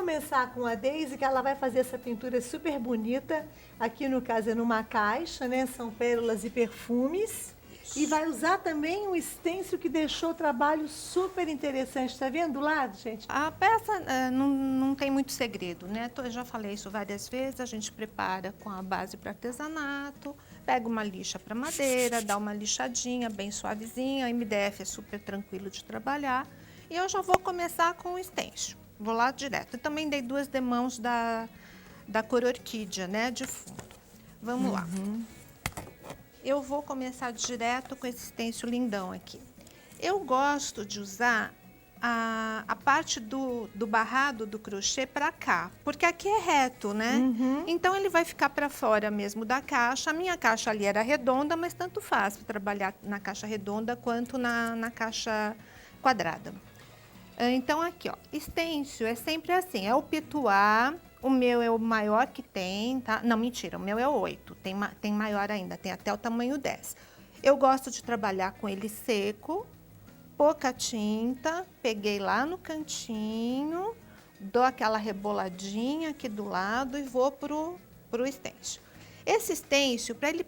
começar com a Deise, que ela vai fazer essa pintura super bonita. Aqui no caso é numa caixa, né? São pérolas e perfumes. E vai usar também um stencil que deixou o trabalho super interessante. Tá vendo do lado, gente? A peça não tem muito segredo, né? Eu já falei isso várias vezes. A gente prepara com a base para artesanato, pega uma lixa para madeira, dá uma lixadinha bem suavezinha. A MDF é super tranquilo de trabalhar. E eu já vou começar com o stencil. Vou lá direto. Eu também dei 2 demãos da cor orquídea, né? De fundo. Vamos lá. Eu vou começar direto com esse stencil lindão aqui. Eu gosto de usar a parte do barrado do crochê para cá, porque aqui é reto, né? Então ele vai ficar para fora mesmo da caixa. A minha caixa ali era redonda, mas tanto faz trabalhar na caixa redonda quanto na caixa quadrada. Então aqui, ó, stencil é sempre assim, é o pituá. O meu é o maior que tem, tá? Não, mentira, o meu é 8, tem maior ainda, tem até o tamanho 10. Eu gosto de trabalhar com ele seco, pouca tinta, peguei lá no cantinho, dou aquela reboladinha aqui do lado e vou pro stencil. Esse stencil, para ele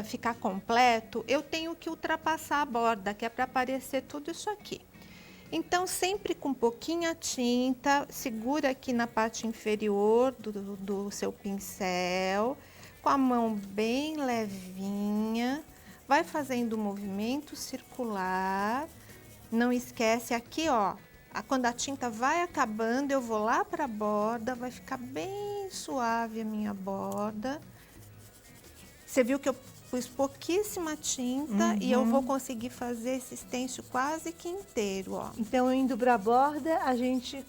ficar completo, eu tenho que ultrapassar a borda, que é para aparecer tudo isso aqui. Então, sempre com pouquinha tinta, segura aqui na parte inferior do seu pincel, com a mão bem levinha, vai fazendo o movimento circular. Não esquece aqui, ó, quando a tinta vai acabando, eu vou lá para a borda, vai ficar bem suave a minha borda. Você viu que eu pus pouquíssima tinta e eu vou conseguir fazer esse stencil quase que inteiro, ó. Então, indo para a borda, a gente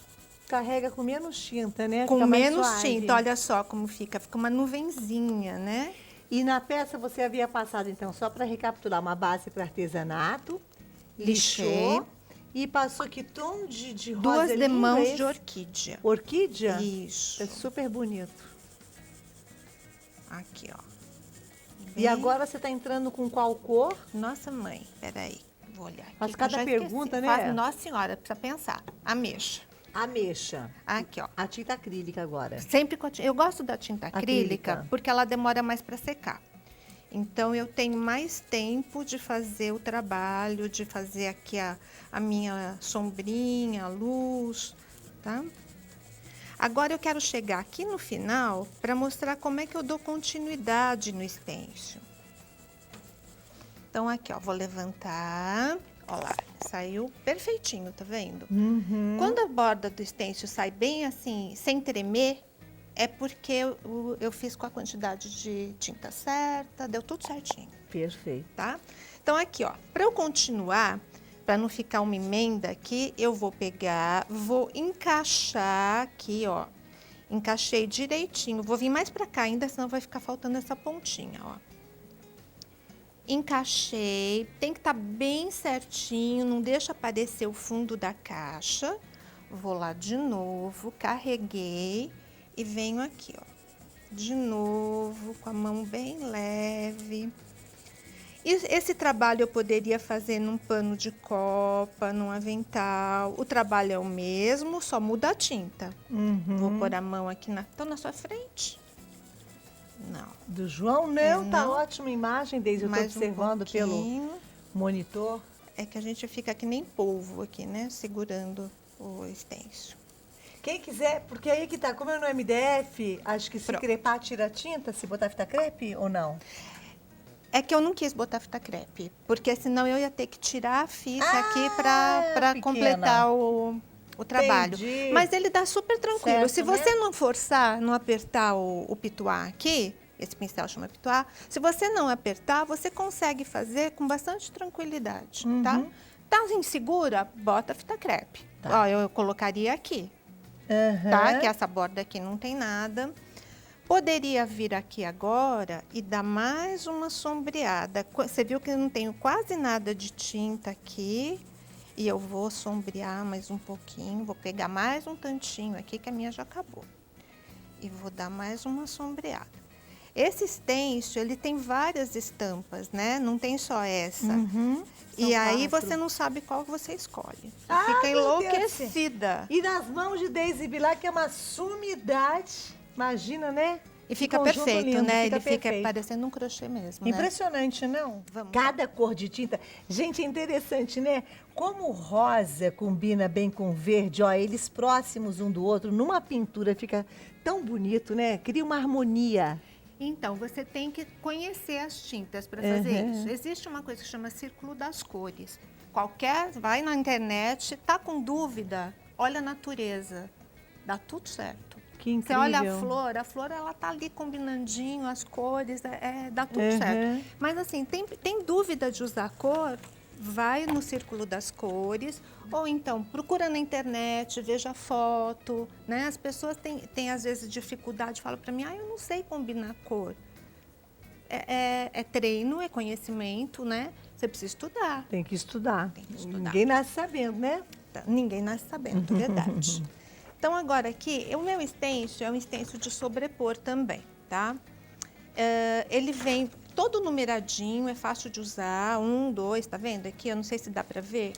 carrega com menos tinta, né? Com Fica mais menos suave. tinta, olha só como fica uma nuvenzinha, né? E na peça você havia passado, então, só para recapitular, uma base para artesanato, Lixei. lixou e passou que tom de rosa 2 lindo demãos é esse? de orquídea. Orquídea? Isso. É super bonito. Aqui, ó. E agora você está entrando com qual cor? Nossa mãe, peraí, vou olhar aqui. Faz que cada eu já pergunta, esqueci. né? Nossa senhora, precisa pensar. Ameixa. Ameixa. Aqui, ó. A tinta acrílica agora. Sempre com eu gosto da tinta acrílica porque ela demora mais para secar. Então, eu tenho mais tempo de fazer o trabalho, de fazer aqui a minha sombrinha, a luz, tá? Agora, eu quero chegar aqui no final para mostrar como é que eu dou continuidade no stencil. Então, aqui, ó, vou levantar. Ó lá, saiu perfeitinho, tá vendo? Quando a borda do stencil sai bem assim, sem tremer, é porque eu fiz com a quantidade de tinta certa, deu tudo certinho. Perfeito. Tá? Então, aqui, ó, para eu continuar, para não ficar uma emenda aqui, eu vou pegar, vou encaixar aqui, ó. Encaixei direitinho. Vou vir mais para cá ainda, senão vai ficar faltando essa pontinha, ó. Encaixei, tem que estar bem certinho, não deixa aparecer o fundo da caixa. Vou lá de novo, carreguei e venho aqui, ó. De novo, com a mão bem leve. E esse trabalho eu poderia fazer num pano de copa, num avental. O trabalho é o mesmo, só muda a tinta. Vou pôr a mão aqui tô na sua frente. Não. Do João, não, tá não. ótima a imagem, Deise. Eu tô Mais observando pelo monitor. É que a gente fica que nem polvo aqui, né? Segurando o stencil. Quem quiser, porque aí que tá, como é no MDF, acho que se Pronto. crepar tira a tinta, se botar fita crepe ou não? É que eu não quis botar fita crepe, porque senão eu ia ter que tirar a fita aqui para pequena. completar o trabalho. Entendi. Mas ele dá super tranquilo. Certo, Se você né? não forçar, não apertar o pituá aqui, esse pincel chama pituá, se você não apertar, você consegue fazer com bastante tranquilidade, tá? Tá insegura? Bota fita crepe. Tá. Ó, eu colocaria aqui, tá? Que essa borda aqui não tem nada. Poderia vir aqui agora e dar mais uma sombreada. Você viu que eu não tenho quase nada de tinta aqui. E eu vou sombrear mais um pouquinho. Vou pegar mais um tantinho aqui, que a minha já acabou. E vou dar mais uma sombreada. Esse stencil, ele tem várias estampas, né? Não tem só essa. E São aí 4. você não sabe qual que você escolhe. Você Ah, fica meu Deus. enlouquecida. E nas mãos de Daisy Bilar, que é uma sumidade, imagina, né? E Que fica conjunto perfeito, lindo, né? Ele fica perfeito. parecendo um crochê mesmo, né? Impressionante, não? Vamos Cada cor de tinta. Gente, é interessante, né? Como o rosa combina bem com o verde, ó, eles próximos um do outro, numa pintura fica tão bonito, né? Cria uma harmonia. Então, você tem que conhecer as tintas para fazer isso. Existe uma coisa que chama Círculo das Cores. Vai na internet, tá com dúvida, olha a natureza. Dá tudo certo. Que Você incrível. olha a flor ela tá ali combinandinho, as cores, dá tudo certo. Mas assim, tem dúvida de usar cor? Vai no Círculo das Cores, ou então procura na internet, veja foto, né? As pessoas têm às vezes dificuldade, falam para mim, eu não sei combinar cor. É treino, é conhecimento, né? Você precisa estudar. Tem que estudar. Tem que estudar. Ninguém nasce sabendo, né? Ninguém nasce sabendo, verdade. Então, agora aqui, o meu stencil é um stencil de sobrepor também, tá? Ele vem todo numeradinho, é fácil de usar, 1, 2, tá vendo aqui? Eu não sei se dá pra ver.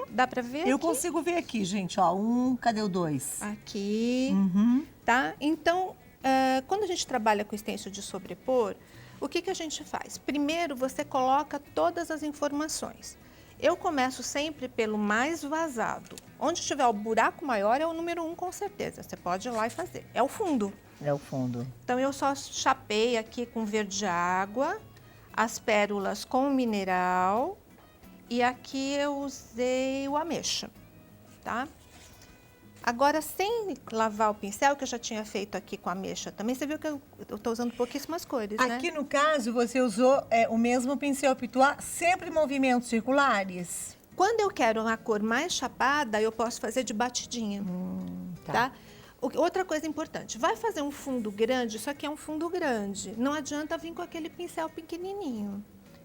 Dá pra ver Eu aqui? consigo ver aqui, gente, ó. 1, cadê o 2? Aqui, tá? Então, quando a gente trabalha com stencil de sobrepor, o que a gente faz? Primeiro, você coloca todas as informações. Eu começo sempre pelo mais vazado. Onde tiver o buraco maior é o número 1, com certeza. Você pode ir lá e fazer. É o fundo. É o fundo. Então, eu só chapei aqui com verde água, as pérolas com mineral e aqui eu usei o ameixa, tá? Agora, sem lavar o pincel, que eu já tinha feito aqui com a ameixa também, você viu que eu estou usando pouquíssimas cores, né? Aqui, no caso, você usou o mesmo pincel Pituá, sempre em movimentos circulares? Quando eu quero uma cor mais chapada, eu posso fazer de batidinha, tá? Outra coisa importante, vai fazer um fundo grande, isso aqui é um fundo grande, não adianta vir com aquele pincel pequenininho.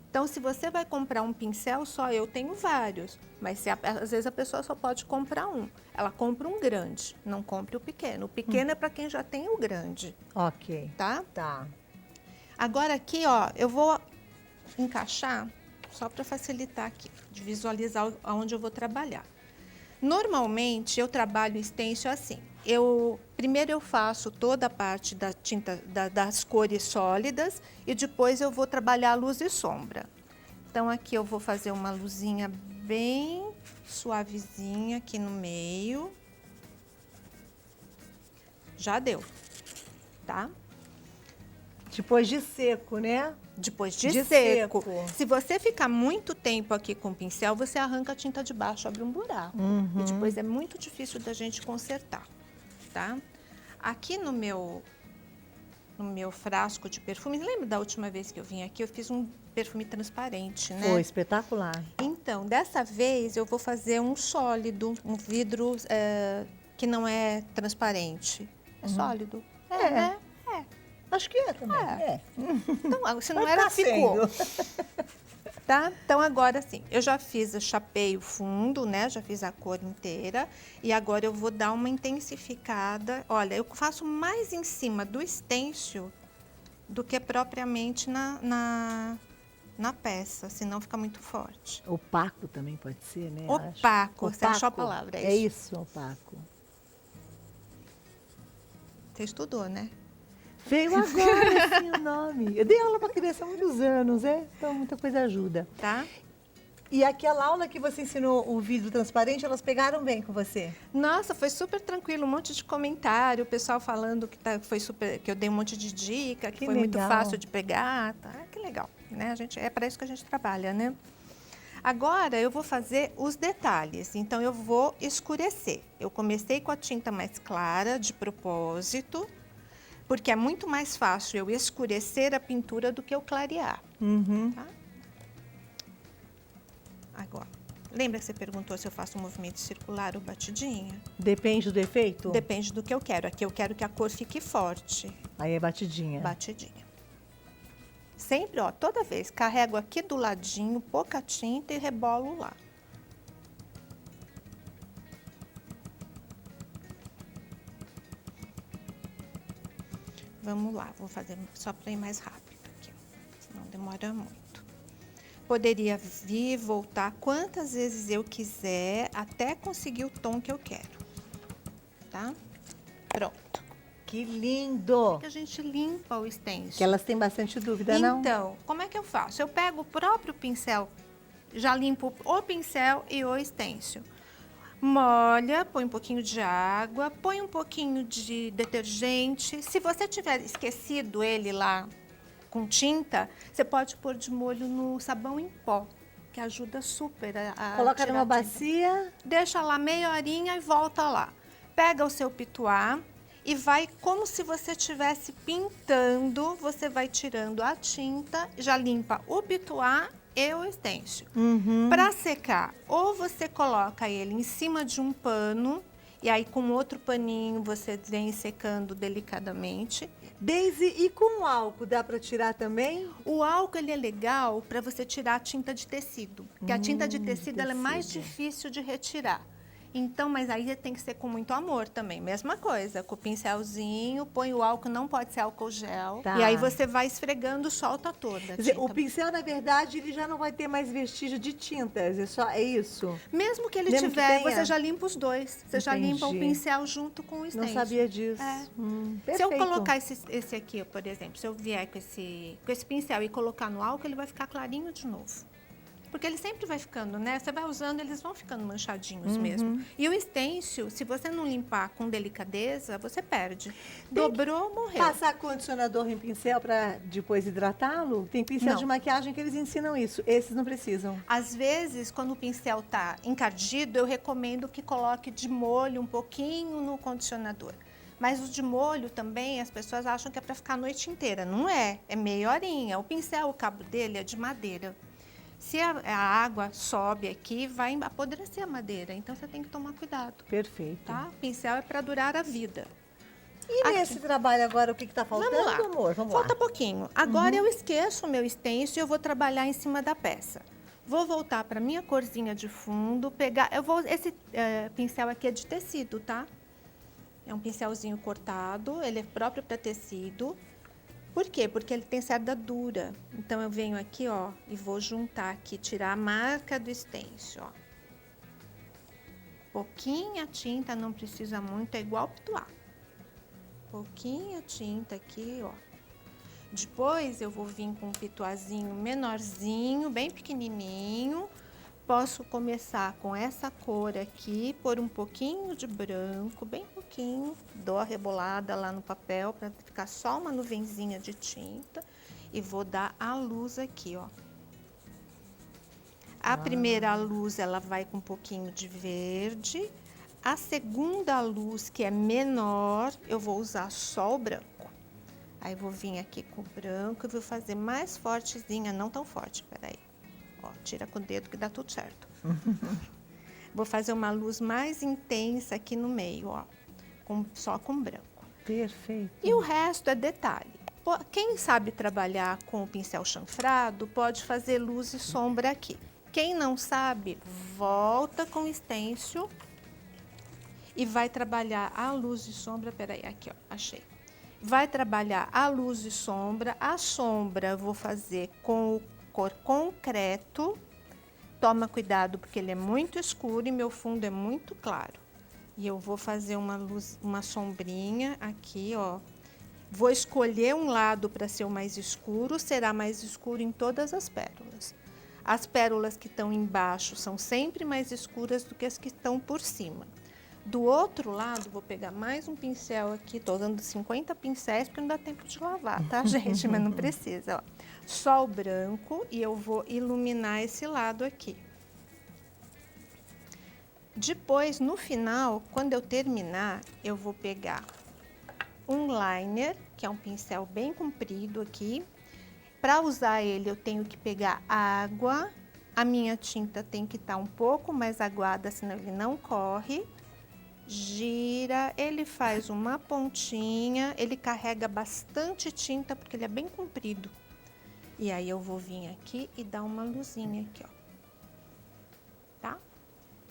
Então, se você vai comprar um pincel só, eu tenho vários, mas às vezes a pessoa só pode comprar um. Ela compra um grande, não compre o pequeno. O pequeno é para quem já tem o grande. Ok. Tá? Tá. Agora aqui, ó, eu vou encaixar, só para facilitar aqui, de visualizar aonde eu vou trabalhar. Normalmente, eu trabalho stencil assim. Primeiro eu faço toda a parte da tinta, das cores sólidas e depois eu vou trabalhar luz e sombra. Então, aqui eu vou fazer uma luzinha bem suavezinha aqui no meio. Já deu, tá? Depois de seco, né? Depois de seco. Se você ficar muito tempo aqui com o pincel, você arranca a tinta de baixo, abre um buraco. E depois é muito difícil da gente consertar, tá? Aqui no meu frasco de perfume, lembra da última vez que eu vim aqui? Eu fiz um perfume transparente, né? Foi espetacular. Então, dessa vez eu vou fazer um sólido, um vidro que não é transparente. É sólido. Né? Acho que é também. Então, se não Vai era, ficar ficou. sendo. Tá? Então, agora sim, eu já chapei o fundo, né? Já fiz a cor inteira. E agora eu vou dar uma intensificada. Olha, eu faço mais em cima do stencil do que propriamente na peça, senão fica muito forte. Opaco também pode ser, né? Opaco, você achou a palavra, é isso, opaco. Você estudou, né? Veio agora, assim, o nome. Eu dei aula para criança há muitos anos, então muita coisa ajuda. Tá? E aquela aula que você ensinou o vidro transparente, elas pegaram bem com você? Nossa, foi super tranquilo, um monte de comentário, o pessoal falando que eu dei um monte de dica, que foi muito fácil de pegar, tá? Que legal, né? É para isso que a gente trabalha, né? Agora eu vou fazer os detalhes, então eu vou escurecer. Eu comecei com a tinta mais clara, de propósito, porque é muito mais fácil eu escurecer a pintura do que eu clarear. Tá? Agora, lembra que você perguntou se eu faço um movimento circular ou batidinha? Depende do efeito? Depende do que eu quero. Aqui eu quero que a cor fique forte. Aí é batidinha. Batidinha. Sempre, ó, toda vez, carrego aqui do ladinho, pouca tinta e rebolo lá. Vamos lá, vou fazer só para ir mais rápido aqui, senão demora muito. Poderia vir, voltar quantas vezes eu quiser, até conseguir o tom que eu quero, tá? Pronto. Que lindo! Que a gente limpa o stencil. Que elas têm bastante dúvida, não? Então, como é que eu faço? Eu pego o próprio pincel, já limpo o pincel e o stencil. Molha, põe um pouquinho de água, põe um pouquinho de detergente. Se você tiver esquecido ele lá com tinta, você pode pôr de molho no sabão em pó, que ajuda super a Coloca tirar numa a tinta. bacia. Deixa lá meia horinha e volta lá. Pega o seu pituá e vai como se você estivesse pintando, você vai tirando a tinta, já limpa o pituá e o stencil. Para secar, ou você coloca ele em cima de um pano, e aí com outro paninho você vem secando delicadamente. Daisy, e com álcool dá para tirar também? O álcool ele é legal para você tirar a tinta de tecido, porque a tinta de tecido ela é mais difícil de retirar. Então, mas aí tem que ser com muito amor também. Mesma coisa, com o pincelzinho, põe o álcool, não pode ser álcool gel. Tá. E aí você vai esfregando, solta toda a Quer dizer, tinta. o pincel, na verdade, ele já não vai ter mais vestígio de tintas, é isso? Mesmo que ele Mesmo que tiver, tenha? você já limpa os dois. Você já limpa o Entendi. pincel junto com o stencil. Não sabia disso. É. Se Perfeito. eu colocar esse aqui, por exemplo, se eu vier com esse pincel e colocar no álcool, ele vai ficar clarinho de novo. Porque ele sempre vai ficando, né? Você vai usando, eles vão ficando manchadinhos mesmo. E o stencil, se você não limpar com delicadeza, você perde. Dobrou, morreu. Passar condicionador em pincel para depois hidratá-lo? Tem pincel Não. de maquiagem que eles ensinam isso. Esses não precisam. Às vezes, quando o pincel tá encardido, eu recomendo que coloque de molho um pouquinho no condicionador. Mas o de molho também, as pessoas acham que é para ficar a noite inteira. Não é, é meia horinha. O pincel, o cabo dele é de madeira. Se a água sobe aqui, vai apodrecer a madeira. Então, você tem que tomar cuidado, Perfeito. tá? O pincel é para durar a vida. E Aqui. nesse trabalho agora, o que está faltando, Vamos lá. amor? Vamos Falta lá. pouquinho. Agora eu esqueço o meu stencil e eu vou trabalhar em cima da peça. Vou voltar para minha corzinha de fundo, pegar... Esse pincel aqui é de tecido, tá? É um pincelzinho cortado, ele é próprio para tecido. Por quê? Porque ele tem cerda dura. Então, eu venho aqui, ó, e vou juntar aqui, tirar a marca do stencil, ó. Pouquinha tinta, não precisa muito, é igual pituá. Pouquinha tinta aqui, ó. Depois, eu vou vir com um pituazinho menorzinho, bem pequenininho. Posso começar com essa cor aqui, pôr um pouquinho de branco, bem pouquinho. Dou a rebolada lá no papel para ficar só uma nuvenzinha de tinta. E vou dar a luz aqui, ó. A primeira luz, ela vai com um pouquinho de verde. A segunda luz, que é menor, eu vou usar só o branco. Aí, vou vir aqui com o branco e vou fazer mais fortezinha, não tão forte, peraí. Ó, tira com o dedo que dá tudo certo. Vou fazer uma luz mais intensa aqui no meio, ó. Só com branco. Perfeito. E o resto é detalhe. Quem sabe trabalhar com o pincel chanfrado, pode fazer luz e sombra aqui. Quem não sabe, volta com o stencil e vai trabalhar a luz e sombra. Peraí, aqui, ó, achei. Vai trabalhar a luz e sombra. A sombra eu vou fazer com o cor concreto. Toma cuidado porque ele é muito escuro e meu fundo é muito claro. E eu vou fazer uma luz, uma sombrinha aqui, ó. Vou escolher um lado para ser o mais escuro, será mais escuro em todas as pérolas. As pérolas que estão embaixo são sempre mais escuras do que as que estão por cima. Do outro lado, vou pegar mais um pincel aqui, tô usando 50 pincéis porque não dá tempo de lavar, tá, gente? Mas não precisa, ó. Só o branco e eu vou iluminar esse lado aqui. Depois, no final, quando eu terminar, eu vou pegar um liner, que é um pincel bem comprido aqui. Para usar ele, eu tenho que pegar água. A minha tinta tem que estar um pouco mais aguada, senão ele não corre. Gira, ele faz uma pontinha, ele carrega bastante tinta, porque ele é bem comprido. E aí, eu vou vir aqui e dar uma luzinha aqui, ó. Tá?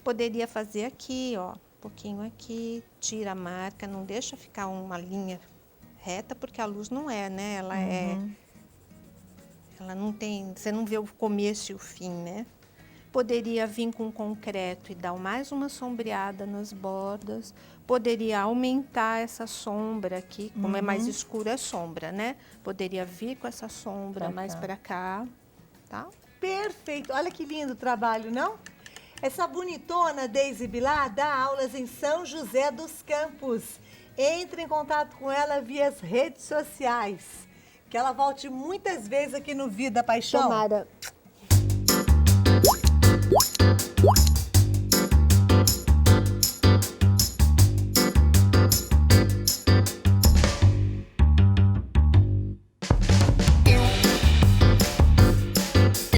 Poderia fazer aqui, ó, um pouquinho aqui, tira a marca, não deixa ficar uma linha reta, porque a luz não é, né? Ela não tem, você não vê o começo e o fim, né? Poderia vir com concreto e dar mais uma sombreada nas bordas. Poderia aumentar essa sombra aqui, como é mais escuro é sombra, né? Poderia vir com essa sombra mais para cá, tá? Perfeito. Olha que lindo o trabalho, não? Essa bonitona Deise Bilar dá aulas em São José dos Campos. Entre em contato com ela via as redes sociais. Que ela volte muitas vezes aqui no Vida Paixão. Tomara.